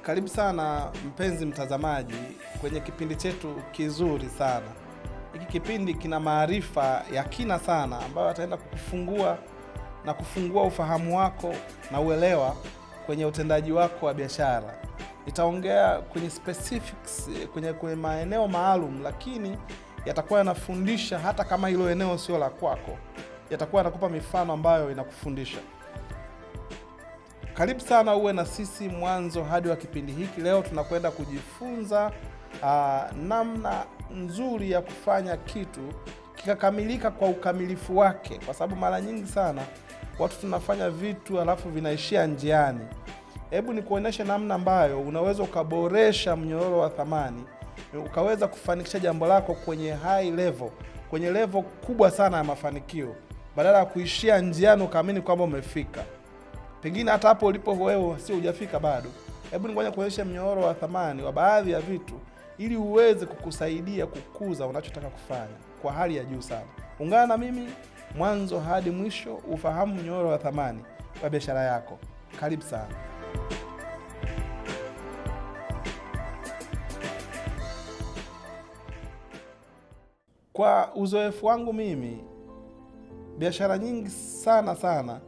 Karibu sana mpenzi mtazamaji kwenye kipindi chetu kizuri sana. Hiki kipindi kina maarifa ya kina sana ambayo ataenda kukufungua na kufungua ufahamu wako na uelewa kwenye utendaji wako wa biashara. Itaongea kwenye specifics, kwenye maeneo maalum, lakini yatakuwa yanafundisha hata kama hilo eneo sio la kwako. Yatakuwa yanakupa mifano ambayo inakufundisha. Karibu sana uwe na sisi mwanzo hadi wa kipindi hiki. Leo tunakwenda kujifunza namna nzuri ya kufanya kitu kikakamilika kwa ukamilifu wake, kwa sababu mara nyingi sana watu tunafanya vitu alafu vinaishia njiani. Hebu nikuoneshe namna ambayo unaweza ukaboresha mnyororo wa thamani, ukaweza kufanikisha jambo lako kwenye high level, kwenye level kubwa sana ya mafanikio, badala ya kuishia njiani ukaamini kwamba umefika. Pengine hata hapo ulipo wewe sio hujafika bado. Hebu ngoja kuonyesha mnyororo wa thamani wa baadhi ya vitu ili uweze kukusaidia kukuza unachotaka kufanya kwa hali ya juu sana. Ungana na mimi mwanzo hadi mwisho ufahamu mnyororo wa thamani wa biashara yako. Karibu sana. Kwa uzoefu wangu mimi, biashara nyingi sana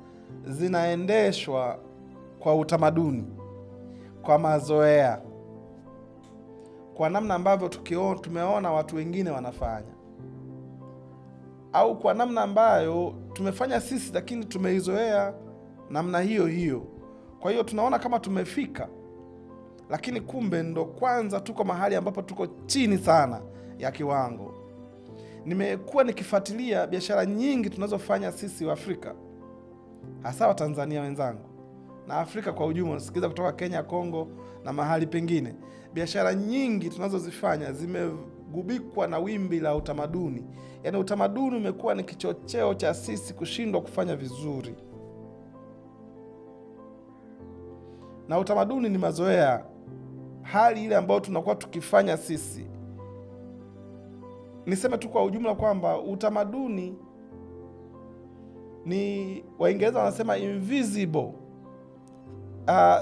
zinaendeshwa kwa utamaduni, kwa mazoea, kwa namna ambavyo tumeona watu wengine wanafanya, au kwa namna ambayo tumefanya sisi lakini tumeizoea namna hiyo. Kwa hiyo tunaona kama tumefika, lakini kumbe ndo kwanza tuko mahali ambapo tuko chini sana ya kiwango. Nimekuwa nikifuatilia biashara nyingi tunazofanya sisi wa Afrika, hasa wa Tanzania wenzangu na Afrika kwa ujumla, nasikiza kutoka Kenya, Kongo na mahali pengine. Biashara nyingi tunazozifanya zimegubikwa na wimbi la utamaduni. Yaani utamaduni umekuwa ni kichocheo cha sisi kushindwa kufanya vizuri. Na utamaduni ni mazoea, hali ile ambayo tunakuwa tukifanya sisi. Niseme tu kwa ujumla kwamba utamaduni ni Waingereza wanasema invisible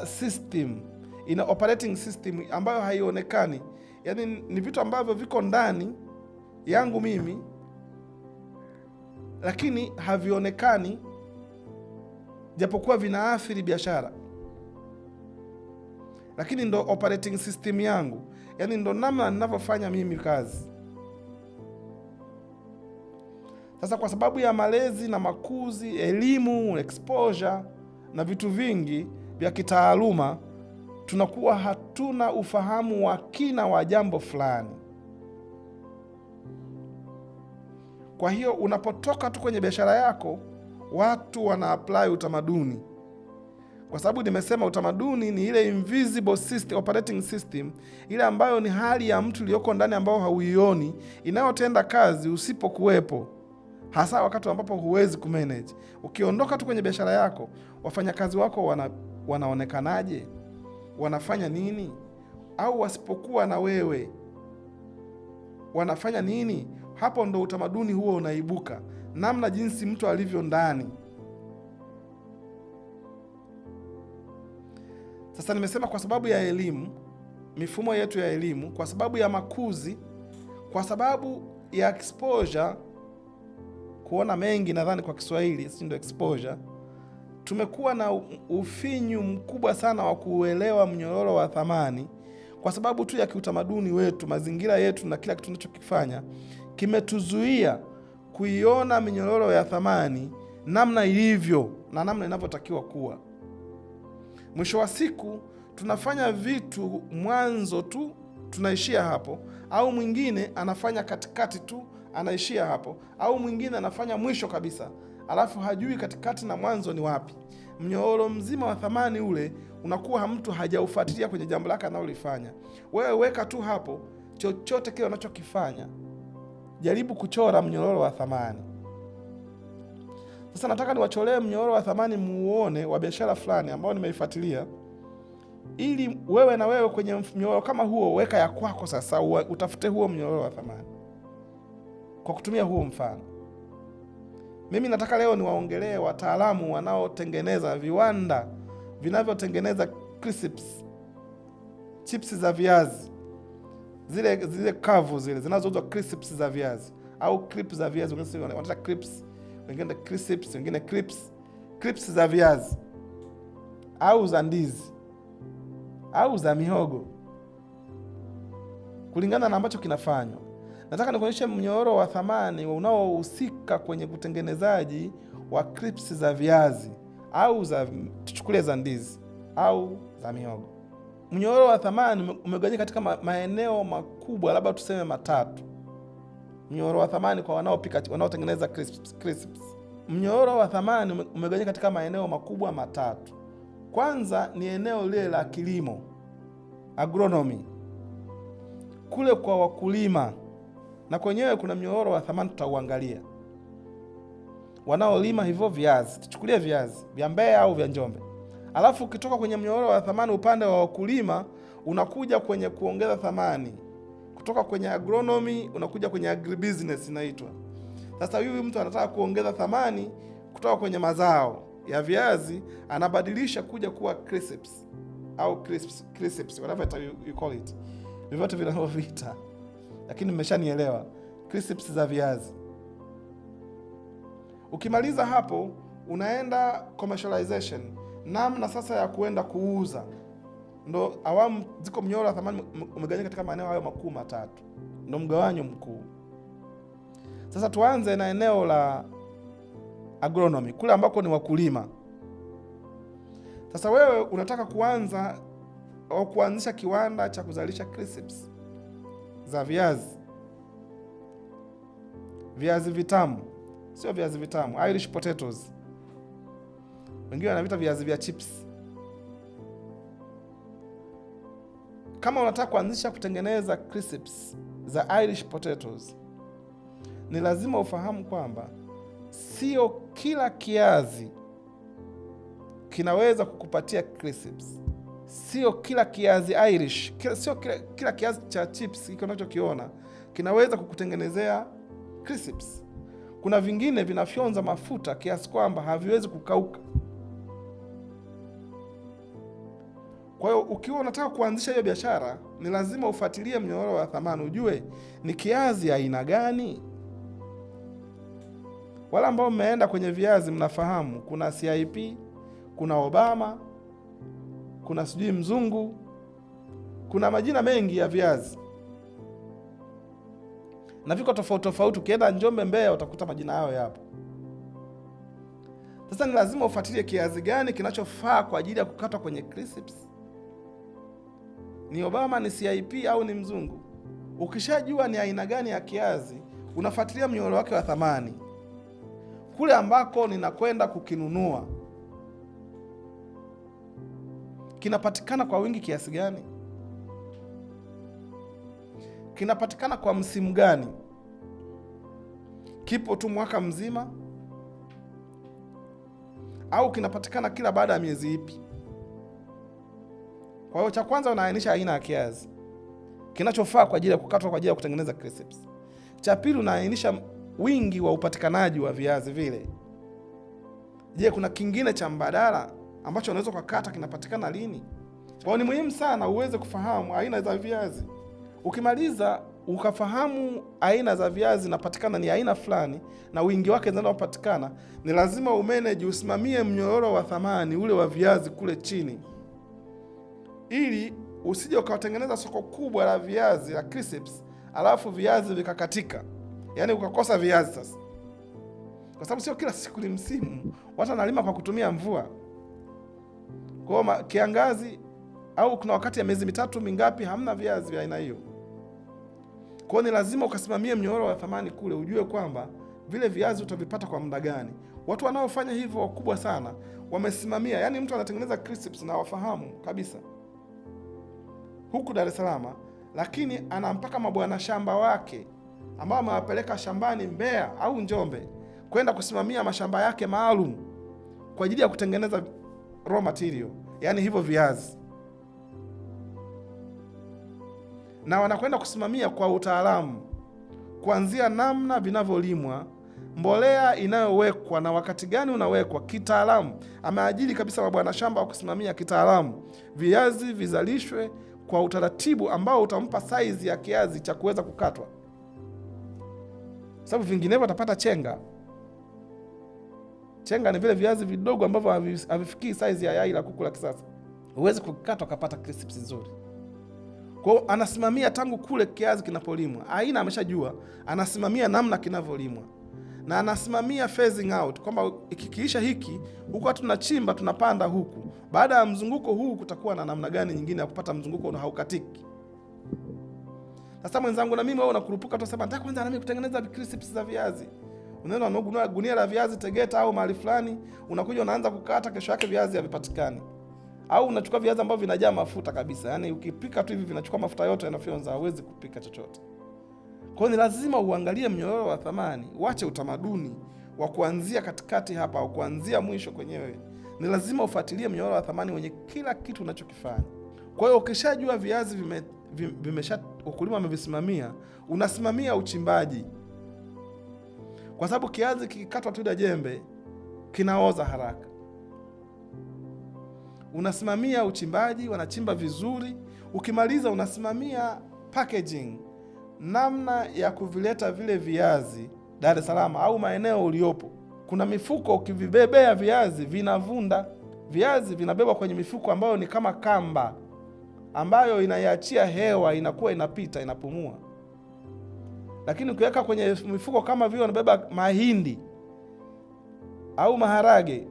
system, ina operating system ambayo haionekani. Yaani ni vitu ambavyo viko ndani yangu mimi lakini havionekani, japokuwa vinaathiri biashara, lakini ndo operating system yangu. Yaani ndo namna ninavyofanya mimi kazi. Sasa kwa sababu ya malezi na makuzi, elimu, exposure na vitu vingi vya kitaaluma, tunakuwa hatuna ufahamu wa kina wa jambo fulani. Kwa hiyo unapotoka tu kwenye biashara yako, watu wana apply utamaduni. Kwa sababu nimesema utamaduni ni ile invisible system, operating system, ile ambayo ni hali ya mtu iliyoko ndani ambayo hauioni, inayotenda kazi usipokuwepo. Hasa wakati ambapo huwezi kumanage. Ukiondoka tu kwenye biashara yako, wafanyakazi wako wanaonekanaje? Wanafanya nini? Au wasipokuwa na wewe wanafanya nini? Hapo ndo utamaduni huo unaibuka, namna jinsi mtu alivyo ndani. Sasa nimesema kwa sababu ya elimu, mifumo yetu ya elimu, kwa sababu ya makuzi, kwa sababu ya exposure, kuona mengi, nadhani kwa Kiswahili si ndio exposure, tumekuwa na ufinyu mkubwa sana wa kuelewa mnyororo wa thamani, kwa sababu tu ya kiutamaduni wetu, mazingira yetu na kila kitu tunachokifanya kimetuzuia kuiona mnyororo ya thamani namna ilivyo na namna inavyotakiwa kuwa. Mwisho wa siku tunafanya vitu mwanzo tu tunaishia hapo, au mwingine anafanya katikati tu anaishia hapo, au mwingine anafanya mwisho kabisa, alafu hajui katikati na mwanzo ni wapi. Mnyororo mzima wa thamani ule unakuwa mtu hajaufuatilia kwenye jambo lake analolifanya. Wewe weka tu hapo, chochote kile unachokifanya jaribu kuchora mnyororo wa thamani. Sasa nataka niwacholee mnyororo wa thamani muone wa biashara fulani ambao nimeifuatilia, ili wewe na wewe kwenye mnyororo kama huo weka ya kwako. Sasa utafute huo mnyororo wa thamani kwa kutumia huo mfano. Mimi nataka leo niwaongelee wataalamu wanaotengeneza viwanda vinavyotengeneza crisps chips za viazi, zile kavu zile zinazouzwa, crisps za viazi au clips za viazi, wengine wanaita clips, wengine crisps, wengine clips za viazi au za ndizi au za mihogo, kulingana na ambacho kinafanywa. Nataka nikuonyeshe mnyororo wa thamani unaohusika kwenye kutengenezaji wa clips za viazi au tuchukulie za ndizi au za mihogo. Mnyororo wa thamani umegawanyika katika maeneo makubwa, labda tuseme matatu. Mnyororo wa thamani kwa wanaotengeneza crisps. Mnyororo wa thamani umegawanyika katika maeneo makubwa matatu. Kwanza ni eneo lile la kilimo, agronomy, kule kwa wakulima, na kwenyewe kuna mnyororo wa thamani tutauangalia. Wanaolima hivyo viazi, tuchukulie viazi vya Mbeya au vya Njombe. Alafu ukitoka kwenye mnyororo wa thamani upande wa wakulima, unakuja kwenye kuongeza thamani. Kutoka kwenye agronomy unakuja kwenye agribusiness inaitwa. Sasa huyu mtu anataka kuongeza thamani kutoka kwenye mazao ya viazi, anabadilisha kuja kuwa crisps au crisps, whatever you call it. Vyote vinavyoviita. Lakini mmeshanielewa, crisps za viazi. Ukimaliza hapo, unaenda commercialization, namna sasa ya kuenda kuuza. Ndo awamu ziko mnyororo wa thamani umegawanyika katika maeneo hayo makuu matatu. Ndo mgawanyo mkuu. Sasa tuanze na eneo la agronomy, kule ambako ni wakulima. Sasa wewe unataka kuanza au kuanzisha kiwanda cha kuzalisha crisps za viazi. Viazi vitamu, sio viazi vitamu, Irish potatoes. Wengine wanaviita viazi vya chips. Kama unataka kuanzisha kutengeneza crisps za Irish potatoes, ni lazima ufahamu kwamba sio kila kiazi kinaweza kukupatia crisps. Sio kila kiazi Irish, sio kila kiazi cha chips hiki unachokiona kinaweza kukutengenezea crisps. Kuna vingine vinafyonza mafuta kiasi kwamba haviwezi kukauka. Kwa hiyo ukiwa unataka kuanzisha hiyo biashara, ni lazima ufuatilie mnyororo wa thamani, ujue ni kiazi aina gani. Wala ambao mmeenda kwenye viazi mnafahamu kuna CIP, kuna Obama, kuna sijui mzungu, kuna majina mengi ya viazi. Na viko tofauti tofauti, ukienda Njombe, Mbeya utakuta majina hayo yapo. Sasa ni lazima ufuatilie kiazi gani kinachofaa kwa ajili ya kukatwa kwenye crisps. Ni Obama, ni CIP au ni mzungu? Ukishajua ni aina gani ya kiazi, unafuatilia mnyororo wake wa thamani. Kule ambako ninakwenda kukinunua, kinapatikana kwa wingi kiasi gani? Kinapatikana kwa msimu gani? Kipo tu mwaka mzima? Au kinapatikana kila baada ya miezi ipi? Kwa hiyo cha kwanza unaainisha aina ya kiazi kinachofaa kwa ajili ya kukatwa kwa ajili ya kutengeneza crisps. Cha pili unaainisha wingi wa upatikanaji wa viazi vile. Je, kuna kingine cha mbadala ambacho unaweza kukata kinapatikana lini? Kwa hiyo ni muhimu sana uweze kufahamu aina za viazi. Ukimaliza ukafahamu aina za viazi zinapatikana ni aina fulani na wingi wake zinazopatikana, ni lazima umanage, usimamie mnyororo wa thamani ule wa viazi kule chini, ili usije ukatengeneza soko kubwa la viazi la crisps alafu viazi vikakatika, yaani ukakosa viazi sasa. Kwa sababu sio kila siku ni msimu, watu wanalima kwa kutumia mvua. Kwa hiyo kiangazi au kuna wakati ya miezi mitatu mingapi hamna viazi vya aina hiyo. Kwa hiyo ni lazima ukasimamie mnyororo wa thamani kule, ujue kwamba vile viazi utavipata kwa muda gani. Watu wanaofanya hivyo wakubwa sana wamesimamia, yaani mtu anatengeneza crisps na wafahamu kabisa huku Dar es Salaam, lakini ana mpaka mabwana shamba wake ambao amewapeleka shambani Mbeya au Njombe kwenda kusimamia mashamba yake maalum kwa ajili ya kutengeneza raw material, yaani hivyo viazi. Na wanakwenda kusimamia kwa utaalamu, kuanzia namna vinavyolimwa, mbolea inayowekwa na wakati gani unawekwa kitaalamu. Ameajiri kabisa mabwana shamba wa kusimamia kitaalamu viazi vizalishwe kwa utaratibu ambao utampa size ya kiazi cha kuweza kukatwa, sababu vinginevyo atapata chenga. Chenga ni vile viazi vidogo ambavyo havifikii size ya yai la kuku la kisasa. Huwezi kukata ukapata crisps nzuri. Kwa hiyo anasimamia tangu kule kiazi kinapolimwa. Aina ameshajua, anasimamia namna kinavyolimwa. Na anasimamia phasing out, kwamba ikikiisha hiki, huku tunachimba tunapanda huku. Baada ya mzunguko huu kutakuwa na namna gani nyingine ya kupata mzunguko na haukatiki. Sasa mwenzangu na mimi, wewe unakurupuka tu sema nataka kwanza na mimi kutengeneza crisps za viazi. Unaenda unanunua gunia la viazi Tegeta au mahali fulani, unakuja unaanza kukata, kesho yake viazi havipatikani. Au unachukua viazi ambavyo vinajaa mafuta kabisa. Yaani ukipika tu hivi vinachukua mafuta yote yanafyonza, hauwezi kupika chochote. Kwa hiyo ni lazima uangalie mnyororo wa thamani, uache utamaduni wa kuanzia katikati hapa au kuanzia mwisho kwenyewe. Ni lazima ufuatilie mnyororo wa thamani wenye kila kitu unachokifanya. Kwa hiyo ukishajua viazi ukulima amevisimamia, unasimamia uchimbaji. Kwa sababu kiazi kikikatwa tu na jembe kinaoza haraka. Unasimamia uchimbaji, wanachimba vizuri. Ukimaliza unasimamia packaging, namna ya kuvileta vile viazi Dar es Salaam au maeneo uliopo. Kuna mifuko ukivibebea viazi vinavunda. Viazi vinabebwa kwenye mifuko ambayo ni kama kamba, ambayo inaiachia hewa, inakuwa inapita, inapumua. Lakini ukiweka kwenye mifuko kama vile unabeba mahindi au maharage,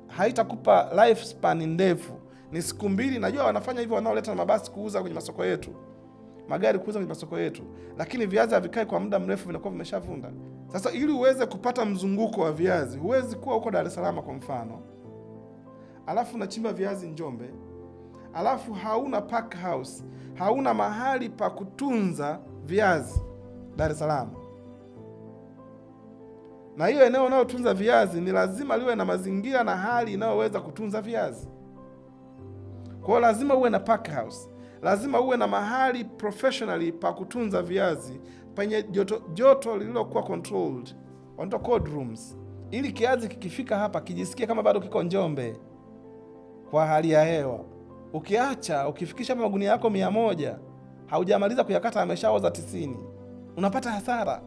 haitakupa lifespan ndefu. Ni siku mbili. Najua wanafanya hivyo wanaoleta na mabasi kuuza kwenye masoko yetu, magari kuuza kwenye masoko yetu, lakini viazi havikai kwa muda mrefu, vinakuwa vimeshavunda. Sasa ili uweze kupata mzunguko wa viazi, huwezi kuwa huko Dar es Salaam kwa mfano, alafu unachimba viazi Njombe, alafu hauna pack house, hauna mahali pa kutunza viazi Dar es Salaam. Na hiyo eneo unayotunza viazi ni lazima liwe na mazingira na hali inayoweza kutunza viazi. Kwa hiyo lazima uwe na pack house, lazima uwe na mahali professionally pa kutunza viazi penye joto lililokuwa controlled, wanaita cold rooms, ili kiazi kikifika hapa kijisikie kama bado kiko Njombe kwa hali ya hewa. Ukifikisha hapa magunia yako 100, haujamaliza kuyakata ameshaoza 90, unapata hasara.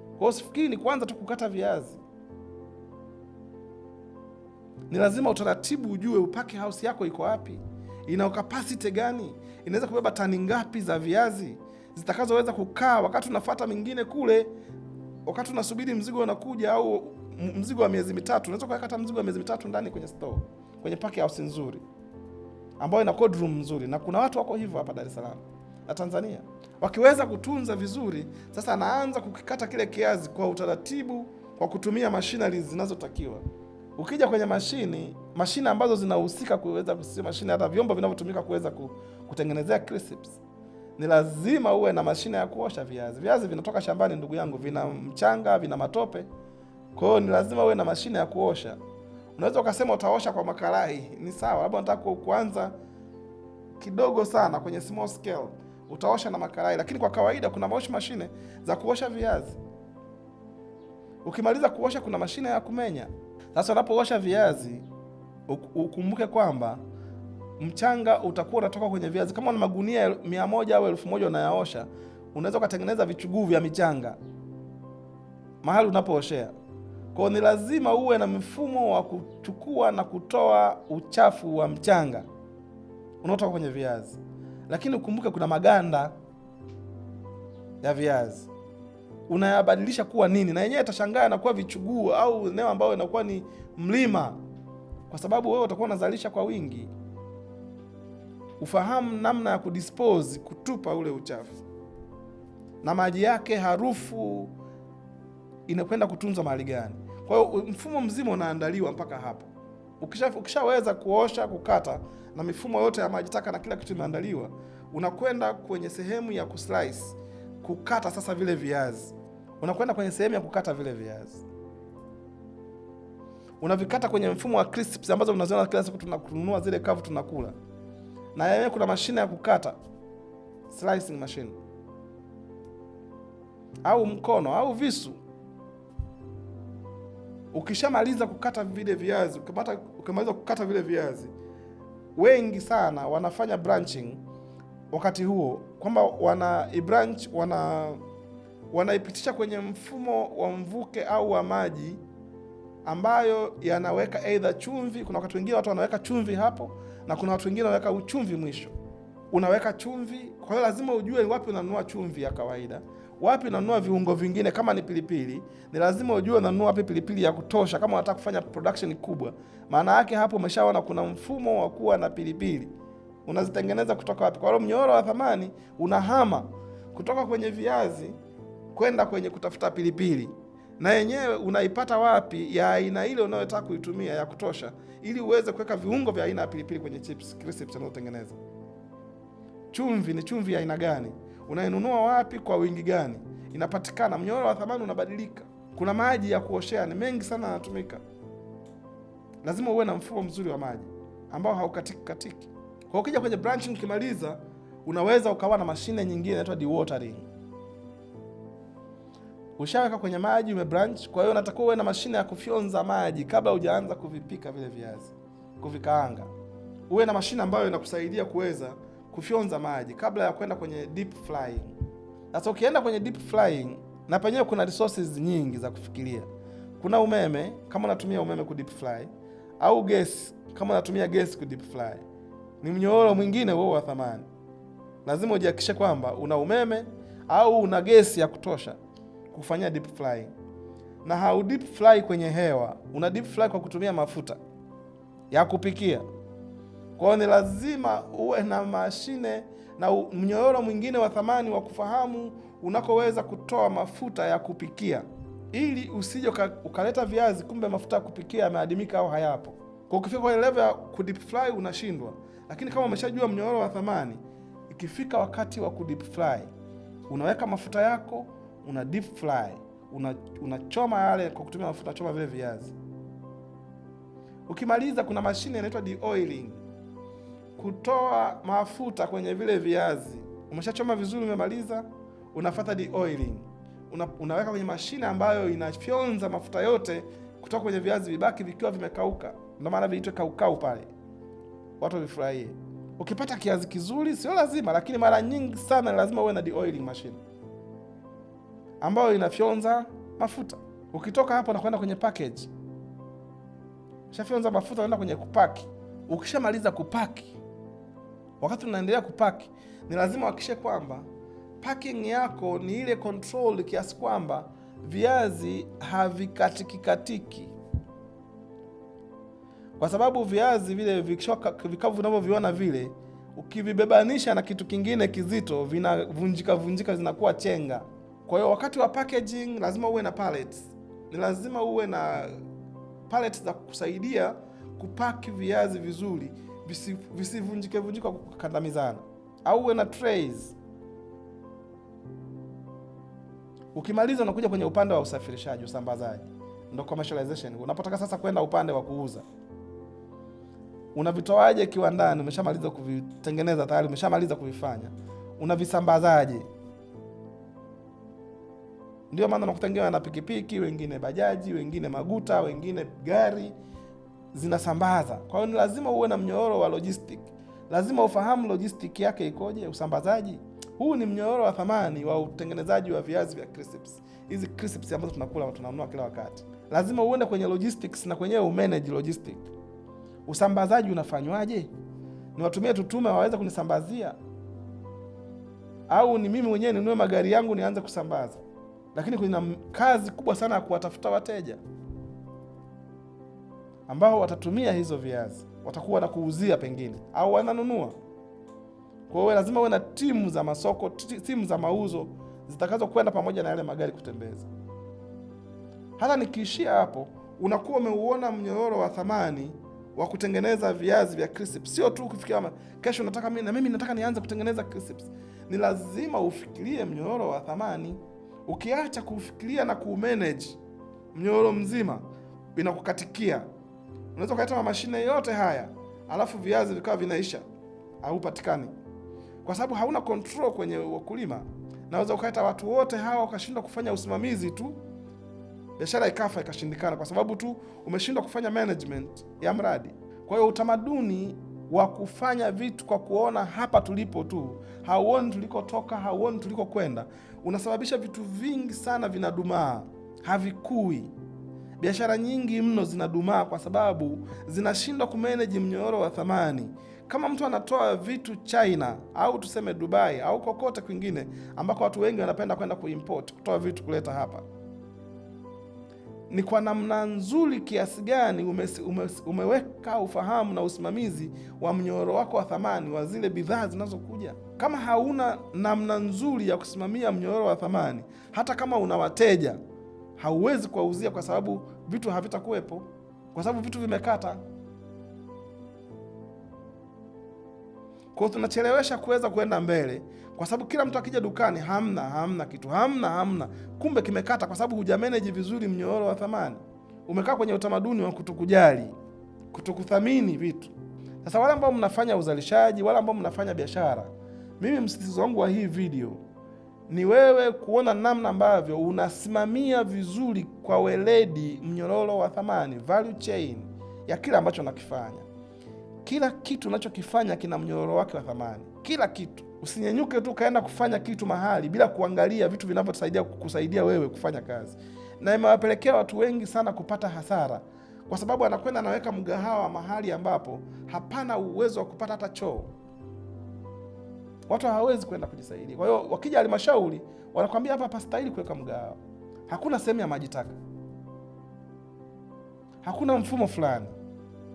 Kwa hiyo usifikiri ni kwanza tu kukata viazi. Ni lazima utaratibu ujue pack house yako iko wapi, ina capacity gani, inaweza kubeba tani ngapi za viazi zitakazoweza kukaa wakati unafuata mingine kule, wakati unasubiri mzigo unakuja, au mzigo wa miezi 3, unaweza kukata mzigo wa miezi 3 ndani kwenye store, kwenye pack house nzuri ambayo ina cold room nzuri. Na kuna watu wako hivyo hapa Dar es Salaam na Tanzania, wakiweza kutunza vizuri. Sasa anaanza kukikata kile kiazi kwa utaratibu, kwa kutumia machineries zinazotakiwa. Ukija kwenye mashine ambazo zinahusika kuweza kusema mashine, hata vyombo vinavyotumika kuweza kutengenezea crisps, ni lazima uwe na mashine ya kuosha viazi. Viazi vinatoka shambani ndugu yangu, vina mchanga, vina matope. Kwa hiyo ni lazima uwe na mashine ya kuosha. Unaweza ukasema utaosha kwa makarai, ni sawa, labda unataka kuanza kidogo sana kwenye small scale, utaosha na makarai, lakini kwa kawaida kuna mashine za kuosha viazi. Ukimaliza kuosha kuna mashine ya kumenya. Sasa unapoosha viazi ukumbuke kwamba mchanga utakuwa unatoka kwenye viazi. Kama una magunia 100 au 1000 unayaosha, unaweza kutengeneza vichuguu vya michanga mahali unapooshea. Kwa ni lazima uwe na mfumo wa kuchukua na kutoa uchafu wa mchanga unaotoka kwenye viazi. Lakini ukumbuke kuna maganda ya viazi, unayabadilisha kuwa nini, na yenyewe itashangaa na kuwa vichuguu au eneo ambao inakuwa ni mlima, kwa sababu wewe utakuwa unazalisha kwa wingi. Ufahamu namna ya kudispose, kutupa ule uchafu, na maji yake, harufu inakwenda kutunzwa mahali gani. Kwa hiyo mfumo mzima unaandaliwa mpaka hapo. Ukishaweza kuosha, kukata na mifumo yote ya maji taka na kila kitu imeandaliwa, unakwenda kwenye sehemu ya kuslice, kukata sasa vile viazi. Unakwenda kwenye sehemu ya kukata vile viazi, unavikata kwenye mfumo wa crisps ambazo unaziona kila siku tunanunua zile kavu tunakula. Na yeye kuna mashine ya kukata, slicing machine, au mkono au visu. Ukishamaliza kukata vile viazi, ukimaliza kukata vile viazi, wengi sana wanafanya branching, wakati huo kwamba wanaipitisha kwenye mfumo wa mvuke au wa maji ambayo yanaweka either chumvi. Kuna wakati wengine watu wanaweka chumvi hapo, na kuna watu wengine wanaweka uchumvi mwisho. Unaweka chumvi, kwa hiyo lazima ujue wapi unanunua chumvi ya kawaida, wapi unanunua viungo vingine. Kama ni pilipili, ni lazima ujue unanunua wapi pilipili ya kutosha kama unataka kufanya production kubwa. Maana yake hapo umeshaona kuna mfumo wa kuwa na pilipili. Unazitengeneza kutoka wapi? Kwa hiyo mnyororo wa thamani unahama kutoka kwenye viazi kwenda kwenye kutafuta pilipili. Na yenyewe unaipata wapi ya aina ile unayotaka kuitumia ya kutosha, ili uweze kuweka viungo vya aina ya pilipili kwenye chips crisps unayotengeneza. Chumvi ni chumvi ya aina gani? Unainunua wapi, kwa wingi gani? Inapatikana. Mnyororo wa thamani unabadilika. Kuna maji ya kuoshea, ni mengi sana yanatumika. Lazima uwe na mfumo mzuri wa maji ambao haukatiki. Kwa ukija kwenye branching, ukimaliza unaweza ukawa na mashine nyingine inaitwa dewatering. Ushaweka kwenye maji, umebranch, kwa hiyo unatakiwa uwe na mashine ya kufyonza maji kabla hujaanza kuvipika vile viazi, kuvikaanga. Uwe na mashine ambayo inakusaidia kuweza kufyonza maji kabla ya kwenda kwenye deep frying. Sasa ukienda kwenye deep frying, na penyewe kuna resources nyingi za kufikiria. Kuna umeme kama unatumia umeme ku deep fry, au gas kama unatumia gas ku deep fry. Ni mnyororo mwingine huo wa thamani. Lazima ujihakikishe kwamba una umeme au una gesi ya kutosha kufanyia deep frying. Na hau deep fry kwenye hewa, una deep fry kwa kutumia mafuta ya kupikia. Kwa hiyo ni lazima uwe na mashine na mnyororo mwingine wa thamani wa kufahamu unakoweza kutoa mafuta ya kupikia, ili usije ukaleta viazi kumbe mafuta ya kupikia yameadimika au hayapo. Kwa ukifika kwenye level ya ku deep fry unashindwa. Lakini kama umeshajua mnyororo wa thamani, ikifika wakati wa ku deep fry, unaweka mafuta yako, una deep fry, unachoma yale kwa kutumia mafuta, choma vile viazi. Ukimaliza, kuna mashine inaitwa de-oiling, kutoa mafuta kwenye vile viazi. Umeshachoma vizuri, umemaliza, unafuata de-oiling. Unaweka kwenye mashine ambayo inafyonza mafuta yote kutoka kwenye viazi, vibaki vikiwa vimekauka. Ndio maana viitwe kaukau pale, watu wifurahie. Ukipata kiazi kizuri, sio lazima, lakini mara nyingi sana lazima uwe na de-oiling machine ambayo inafyonza mafuta. Ukitoka hapo na kwenda kwenye package, shafyonza mafuta, unaenda kwenye kupaki. Ukishamaliza kupaki, wakati unaendelea kupaki, ni lazima uhakikishe kwamba packing yako ni ile control kiasi kwamba viazi havikatiki. Kwa sababu viazi vile vikavu vinavyoviona vile, ukivibebanisha na kitu kingine kizito, vinavunjika zinakuwa chenga. Kwa hiyo wakati wa packaging lazima uwe na pallets. Ni lazima uwe na pallets za kusaidia kupaki viazi vizuri, visivunjike kwa kukandamizana, au uwe na trays. Ukimaliza unakuja kwenye upande wa usafirishaji, usambazaji, ndio commercialization. Unapotaka sasa kwenda upande wa kuuza, unavitoaje kiwandani? Umeshamaliza kuvitengeneza tayari, umeshamaliza kuvifanya, unavisambazaje? Ndio maana unakutengewa na pikipiki, wengine bajaji, wengine maguta, wengine gari zinasambaza. Kwa hiyo ni lazima uwe na mnyororo wa logistic. Lazima ufahamu logistic yake ikoje, usambazaji. Huu ni mnyororo wa thamani wa utengenezaji wa viazi vya crisps. Hizi crisps ambazo tunakula, tunanunua kila wakati. Lazima uende kwenye logistics na kwenyewe umanage logistic. Usambazaji unafanywaje? Ni watumie tutume waweze kunisambazia, au ni mimi mwenyewe ninunue magari yangu nianze kusambaza? Lakini kuna kazi kubwa sana ya kuwatafuta wateja ambao watatumia hizo viazi, watakuwa na kuuzia pengine, au wananunua. Kwa hiyo lazima uwe na timu za masoko, timu za mauzo zitakazo kwenda pamoja na yale magari kutembeza. Hata nikiishia hapo, unakuwa umeuona mnyororo wa thamani wa kutengeneza viazi vya crisps. Sio tu kufikia kesho nataka mimi nataka nianze kutengeneza crisps. Ni lazima ufikirie mnyororo wa thamani. Ukiacha kufikiria na kumanage mnyororo mzima, inakukatikia. Unaweza kuleta mashine yote haya, alafu viazi vikawa vinaisha, haupatikani. Kwa sababu hauna control kwenye wakulima. Naweza ukaita watu wote hawa ukashindwa kufanya usimamizi tu, biashara ikafa ikashindikana kwa sababu tu umeshindwa kufanya management ya mradi. Kwa hiyo utamaduni wa kufanya vitu kwa kuona hapa tulipo tu, hauoni tulikotoka, hauoni tulikokwenda, unasababisha vitu vingi sana vinadumaa, havikui. Biashara nyingi mno zinadumaa kwa sababu zinashindwa kumanage mnyororo wa thamani. Kama mtu anatoa vitu China au tuseme Dubai au kokote kwingine ambako watu wengi wanapenda kwenda kuimport, kutoa vitu kuleta hapa, ni kwa namna nzuri kiasi gani umeweka ufahamu na usimamizi wa mnyororo wako wa thamani wa zile bidhaa zinazokuja. Kama hauna namna nzuri ya kusimamia mnyororo wa thamani, hata kama una wateja hauwezi kuwauzia, kwa sababu vitu havitakuwepo, kwa sababu vitu vimekata. Kwa tunachelewesha kuweza kuenda mbele, kwa sababu kila mtu akija dukani hamna kitu, hamna, kumbe kimekata, kwa sababu hujamanage vizuri mnyororo wa thamani. Umekaa kwenye utamaduni wa kutokujali, kutokuthamini vitu. Sasa wale ambao mnafanya uzalishaji, wale ambao mnafanya biashara, mimi msisitizo wangu wa hii video ni wewe kuona namna ambavyo unasimamia vizuri kwa weledi mnyororo wa thamani, value chain ya kila ambacho unakifanya. Kila kitu unachokifanya kina mnyororo wake wa thamani, kila kitu. Usinyenyuke tu kaenda kufanya kitu mahali bila kuangalia vitu vinavyotusaidia kukusaidia wewe kufanya kazi. Na imewapelekea watu wengi sana kupata hasara, kwa sababu anakwenda anaweka mgahawa mahali ambapo hapana uwezo wa kupata hata choo. Watu hawawezi kwenda kujisaidia. Kwa hiyo wakija halmashauri wanakuambia hapa hapastahili kuweka mgahawa. Hakuna sehemu ya maji taka, hakuna mfumo fulani.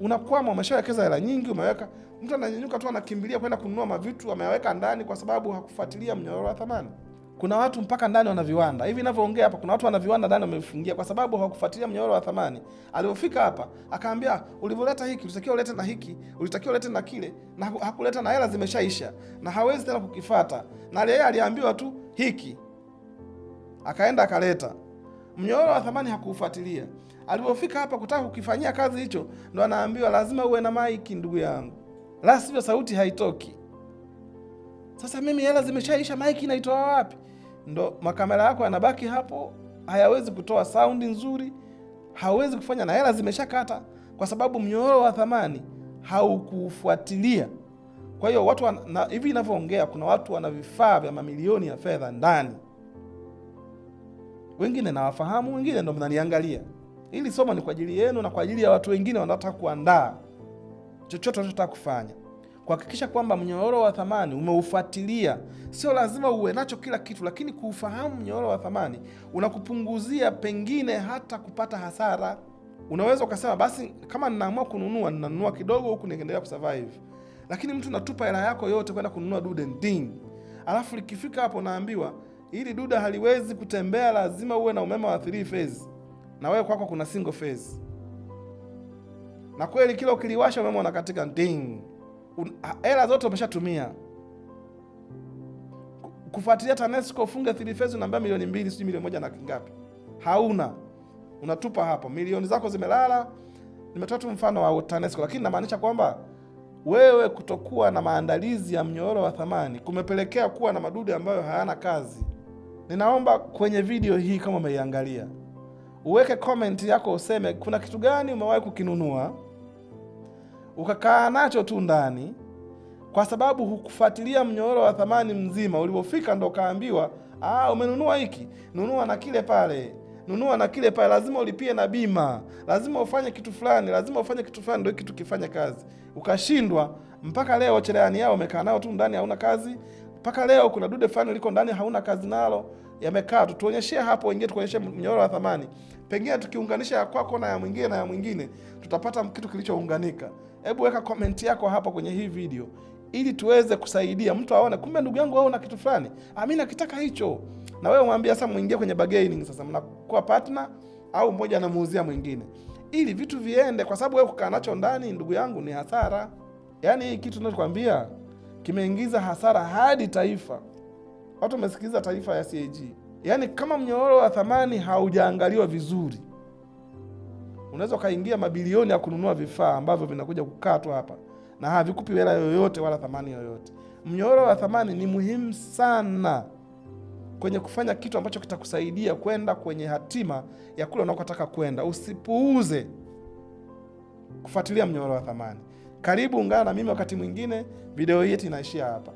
Unakwama, umeshawekeza hela nyingi, umeweka, mtu ananyanyuka tu anakimbilia kwenda kununua mavitu ameweka ndani kwa sababu hakufuatilia mnyororo wa thamani. Kuna watu mpaka ndani wana viwanda. Hivi ninavyoongea hapa kuna watu wana viwanda ndani wamefungia kwa sababu hawakufuatilia mnyororo wa thamani. Alipofika hapa akaambia ulivyoleta hiki, ulitakiwa ulete na hiki, ulitakiwa ulete na kile, na hakuleta na hela zimeshaisha na hawezi tena kukifuata. Na yeye aliambiwa tu hiki. Akaenda akaleta. Mnyororo wa thamani hakufuatilia. Alipofika hapa kutaka kukifanyia kazi hicho, ndo anaambiwa lazima uwe na maiki ndugu yangu, la sivyo sauti haitoki. Sasa mimi hela zimeshaisha, maiki inaitoa wapi? Ndo makamera yako yanabaki hapo, hayawezi kutoa saundi nzuri, hawezi kufanya, na hela zimeshakata kwa sababu mnyororo wa thamani haukufuatilia. Kwa hiyo watu hivi ninavyoongea kuna watu wana vifaa vya mamilioni ya fedha ndani. Wengine nawafahamu, wengine ndo mnaniangalia. Hili somo ni kwa ajili yenu na kwa ajili ya watu wengine wanaotaka kuandaa chochote wanachotaka kufanya, kuhakikisha kwamba mnyororo wa thamani umeufuatilia. Sio lazima uwe nacho kila kitu, lakini kuufahamu mnyororo wa thamani unakupunguzia pengine hata kupata hasara. Unaweza ukasema basi kama ninaamua kununua, ninanunua kidogo huku niendelea kusurvive. Lakini mtu natupa hela yako yote kwenda kununua dude nding. Alafu likifika hapo naambiwa ili dude haliwezi kutembea, lazima uwe na umeme wa 3 phase. Na wewe kwako kuna single phase. Na kweli kila ukiliwasha umeme unakatika ding. Hela zote umeshatumia. Kufuatilia TANESCO ufunge 3 phase unaambia milioni 2, sijui milioni 1 na ngapi. Hauna. Unatupa hapo. Milioni zako zimelala. Nimetoa tu mfano wa TANESCO, lakini namaanisha kwamba wewe kutokuwa na maandalizi ya mnyororo wa thamani kumepelekea kuwa na madude ambayo hayana kazi. Ninaomba kwenye video hii kama umeiangalia, uweke comment yako, useme kuna kitu gani umewahi kukinunua ukakaa nacho tu ndani kwa sababu hukufuatilia mnyororo wa thamani mzima. Ulipofika ndo kaambiwa umenunua hiki, nunua na kile pale, nunua na kile pale, lazima ulipie na bima, lazima ufanye kitu fulani, lazima ufanye kitu fulani ndio kitu kifanye kazi. Ukashindwa mpaka leo cherehani yao umekaa nao tu ndani hauna kazi. Mpaka leo kuna dude fulani liko ndani hauna kazi nalo, yamekaa tu. Tuonyeshie hapo, wengine tuonyeshe mnyororo wa thamani. Pengine tukiunganisha ya kwako na ya mwingine na ya mwingine tutapata kitu kilichounganika. Hebu weka comment yako hapa kwenye hii video ili tuweze kusaidia mtu aone kumbe ndugu yangu wewe una kitu fulani, mimi nakitaka hicho. Na wewe mwambie sasa muingie kwenye bargaining, sasa mnakuwa partner au mmoja anamuuzia mwingine. Ili vitu viende, kwa sababu wewe kukaa nacho ndani ndugu yangu ni hasara. Yaani hii kitu ninachokuambia kimeingiza hasara hadi taifa. Watu wamesikiliza taifa ya CAG. Yaani kama mnyororo wa thamani haujaangaliwa vizuri, unaweza kaingia mabilioni ya kununua vifaa ambavyo vinakuja kukatwa hapa na havikupi hela yoyote wala thamani yoyote. Mnyororo wa thamani ni muhimu sana kwenye kufanya kitu ambacho kitakusaidia kwenda kwenye hatima ya kule unakotaka kwenda. Usipuuze kufuatilia mnyororo wa thamani. Karibu ungana na mimi wakati mwingine. Video hii yetu inaishia hapa.